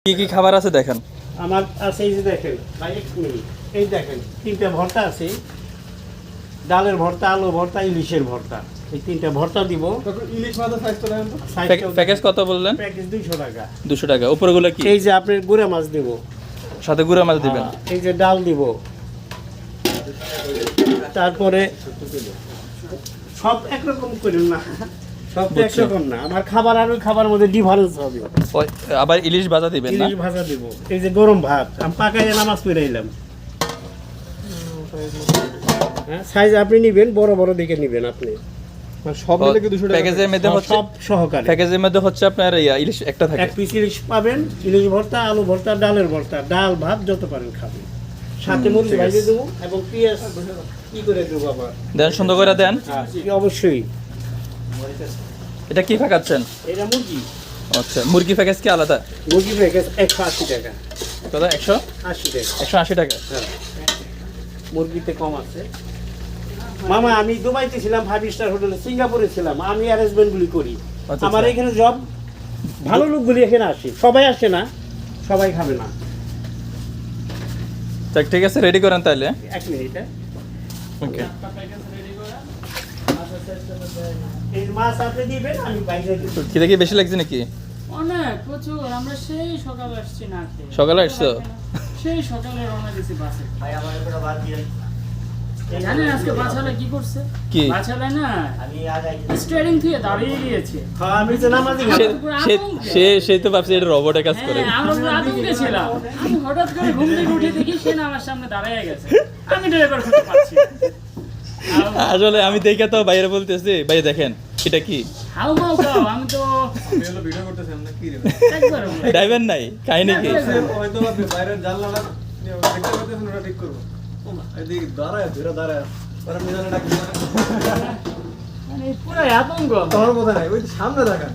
কি কি খাবার আছে দেখেন। আমার আছে এই যে দেখেন ভাই এক মিনিট, এই দেখেন তিনটা ভর্তা আছে, ডালের ভর্তা, আলু ভর্তা, ইলিশের ভর্তা, এই তিনটা ভর্তা দিব। ইলিশ মাছের সাইজটা দেখেন তো। প্যাকেজ কত বললেন? প্যাকেজ 200 টাকা। 200 টাকা। উপরগুলো কি? এই যে আপনার গুঁড়া মাছ দিব, সাথে গুঁড়া মাছ দিবেন। এই যে ডাল দিব, তারপরে সব একরকম করেন না, সব তো একরকম না। আমার খাবার আর ওই খাবার মধ্যে ডিফারেন্স হবে। ওই, আবার ইলিশ ভাজা দিবেন না? ইলিশ ভাজা দিব, এই যে গরম ভাত আমি পাকাইয়া নামাজ পড়ে এলাম। হ্যাঁ, সাইজ আপনি নিবেন বড় বড় দিকে নিবেন আপনি, মানে সব মিলে কি 200 টাকা? প্যাকেজের মধ্যে হচ্ছে সব সহকারে প্যাকেজের মধ্যে হচ্ছে আপনার ইলিশ একটা থাকে। এক পিস ইলিশ পাবেন, ইলিশ ভর্তা, আলু ভর্তা, ডালের ভর্তা, ডাল ভাত যত পারেন খাবেন, সাথে মরিচ ভাজি দেবো এবং পেঁয়াজ কি করে দেবো আবার। দেন, সুন্দর করে দেন। অবশ্যই। এটা কি পাকাচ্ছেন? এটা মুরগি, আচ্ছা, মুরগি প্যাকেজ কি আলাদা? মুরগি প্যাকেজ 180 টাকা। কত? 180 টাকা। 180 টাকা। হ্যাঁ, মুরগিতে কম আছে। মামা আমি দুবাইতে ছিলাম, 5 স্টার হোটেলে, সিঙ্গাপুরে ছিলাম, আমি অ্যারেঞ্জমেন্টগুলি করি। আচ্ছা, আমার আচ্ছা। এখানে জব, ভালো লোকগুলি এখানে আসে, সবাই আসে না, সবাই খাবে না। ঠিক আছে, রেডি করেন তাহলে। এক মিনিট, হ্যাঁ। ওকে। এই মাছ আপনি দিবেন, আমি বাইরে দিব। খিদে কি বেশি লাগছে নাকি? অনেক প্রচুর, আমরা সেই সকালে আসছি না খেয়ে। সকালে আসছো? সেই সকালে রওনা দিছি বাসে। ভাই আমার একটা বাদ দিয়ে জানেন আজকে বাছালে কি করছে? কি? বাছালে না আমি আজ আইছি। স্টিয়ারিং থেকে দাঁড়িয়ে গিয়েছে। হ্যাঁ, আমি তো নামাজি সে তো ভাবছি এটা রোবটের কাজ করে। হ্যাঁ, আমরা পুরো আতঙ্কে ছিলাম। আমি হঠাৎ করে ঘুম থেকে উঠে দেখি সে না আমার সামনে দাঁড়িয়ে গেছে। আমি ড্রাইভার খুঁজে পাচ্ছি না। আসলে আমি দেখে তো বাইরে বলতেছি, ভাই দেখেন এটা কি? হাউ মাউ খাও, আমি তো আমি হলো ভিডিও করতেছি, আমরা কি রে? একবার ড্রাইভার নাই, কাহিনী কি? হয়তো বা বাইরের জানলাটা দেখতে পাচ্ছেন, ওটা ঠিক করবো। এদিকে দাঁড়ায়, ধীরে দাঁড়ায়। ওরা মিজানে ডাকবে। মানে পুরো আতঙ্ক। তোমার কথা নাই, ওই সামনে দেখা।